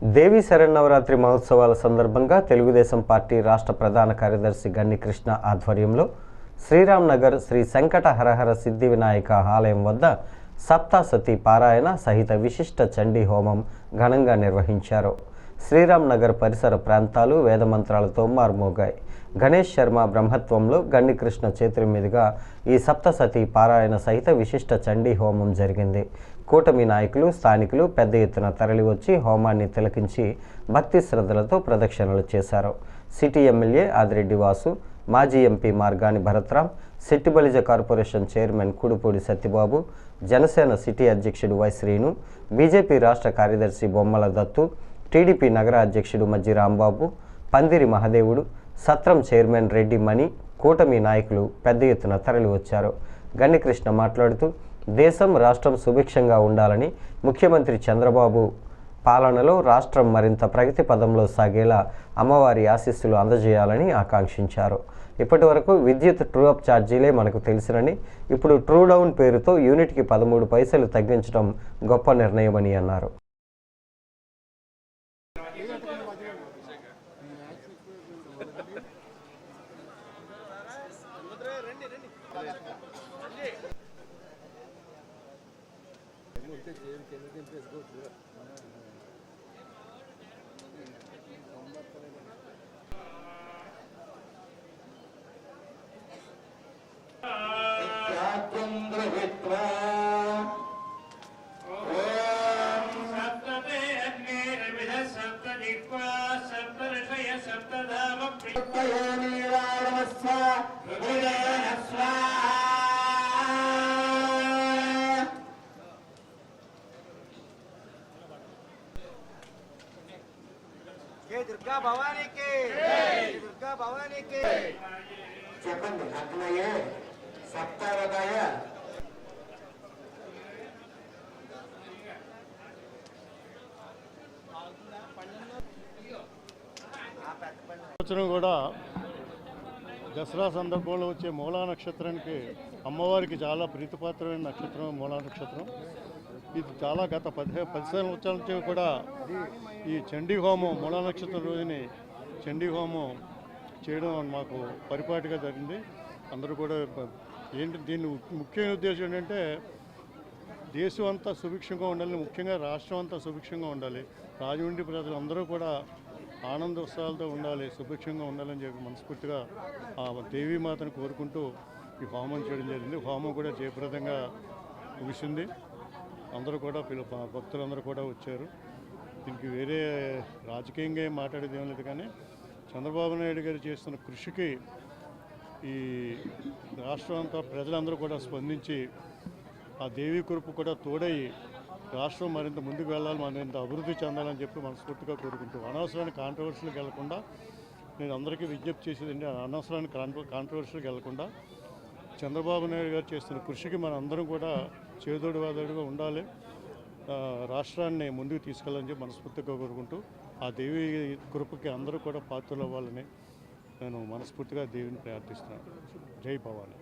దేవి శరన్నవరాత్రి మహోత్సవాల సందర్భంగా తెలుగుదేశం పార్టీ రాష్ట్ర ప్రధాన కార్యదర్శి గన్ని కృష్ణ ఆధ్వర్యంలో శ్రీరామ్ నగర్ శ్రీ సంకట హరహర సిద్ధి వినాయక ఆలయం వద్ద సప్తాసతి పారాయణ సహిత విశిష్ట చండీ హోమం ఘనంగా నిర్వహించారు. శ్రీరామ్ నగర్ పరిసర ప్రాంతాలు వేదమంత్రాలతో మార్మోగాయి. గణేష్ శర్మ బ్రహ్మత్వంలో గన్ని కృష్ణ చేతుల మీదుగా ఈ సప్తసతి పారాయణ సహిత విశిష్ట చండీ హోమం జరిగింది. కూటమి నాయకులు, స్థానికులు పెద్ద ఎత్తున తరలివచ్చి హోమాన్ని తిలకించి భక్తి శ్రద్ధలతో ప్రదక్షిణలు చేశారు. సిటీ ఎమ్మెల్యే ఆదిరెడ్డి వాసు, మాజీ MP Margani Bharat Ram, Settibalija corporation chairman Kudupudi Satyababu, Janasena city అధ్యక్షుడు వై శ్రీను, బీజేపీ రాష్ట్ర కార్యదర్శి బొమ్మల దత్తు, టీడీపీ నగర అధ్యక్షుడు మజ్జి రాంబాబు, పందిరి మహదేవుడు, సత్రం చైర్మన్ రెడ్డి మణి, కూటమి నాయకులు పెద్ద ఎత్తున తరలివచ్చారు. గన్ని కృష్ణ మాట్లాడుతూ దేశం, రాష్ట్రం సుభిక్షంగా ఉండాలని, ముఖ్యమంత్రి చంద్రబాబు పాలనలో రాష్ట్రం మరింత ప్రగతి పదంలో సాగేలా అమ్మవారి ఆశీస్సులు అందజేయాలని ఆకాంక్షించారు. ఇప్పటి వరకు విద్యుత్ ట్రూ అప్ ఛార్జీలే మనకు తెలిసినని, ఇప్పుడు ట్రూ డౌన్ పేరుతో యూనిట్కి 13 పైసలు తగ్గించడం గొప్ప నిర్ణయమని అన్నారు. दुर्गा भवानी के दुर्गा भवानी के చెప్పండి అగ్నయే సప్తావదాయ సంవత్సరం కూడా దసరా సందర్భంలో వచ్చే మూలా నక్షత్రానికి అమ్మవారికి చాలా ప్రీతిపాత్రమైన నక్షత్రం మూలా నక్షత్రం. ఇది చాలా గత 10 సంవత్సరాల నుంచి కూడా ఈ చండీ హోమం మూలా నక్షత్రం రోజుని చండీ హోమం చేయడం మాకు పరిపాటిగా జరిగింది. అందరూ కూడా దీని ముఖ్య ఉద్దేశం ఏంటంటే దేశం అంతా సుభిక్షంగా ఉండాలి, ముఖ్యంగా రాష్ట్రం అంతా సుభిక్షంగా ఉండాలి, రాజమండ్రి ప్రజలు అందరూ కూడా ఆనంద ఉత్సవాలతో ఉండాలి, సుభిక్షంగా ఉండాలని చెప్పి మనస్ఫూర్తిగా ఆ దేవీమాతను కోరుకుంటూ ఈ హోమం చేయడం జరిగింది. హోమం కూడా జయప్రదంగా ముగిసింది. అందరూ కూడా భక్తులందరూ కూడా వచ్చారు. దీనికి వేరే రాజకీయంగా ఏం మాట్లాడేది ఏం లేదు, కానీ చంద్రబాబు నాయుడు గారు చేస్తున్న కృషికి ఈ రాష్ట్రం అంతా ప్రజలందరూ కూడా స్పందించి ఆ దేవీ కృప కూడా తోడయి రాష్ట్రం మరింత ముందుకు వెళ్ళాలి, మరింత అభివృద్ధి చెందాలని చెప్పి మనస్ఫూర్తిగా కోరుకుంటూ అనవసరమైన కాంట్రవర్సీలకు వెళ్లకుండా నేను అందరికీ విజ్ఞప్తి చేసేది ఏంటి, అనవసరమైన కాంట్రవర్సీలకు వెళ్లకుండా చంద్రబాబు నాయుడు గారు చేస్తున్న కృషికి మన అందరం కూడా చేదోడు వాదోడుగా ఉండాలి, రాష్ట్రాన్ని ముందుకు తీసుకెళ్ళాలని చెప్పి మనస్ఫూర్తిగా కోరుకుంటూ ఆ దేవి కృపకి అందరూ కూడా పాత్రలు అవ్వాలని నేను మనస్ఫూర్తిగా దేవిని ప్రార్థిస్తున్నాను. జై భవాని.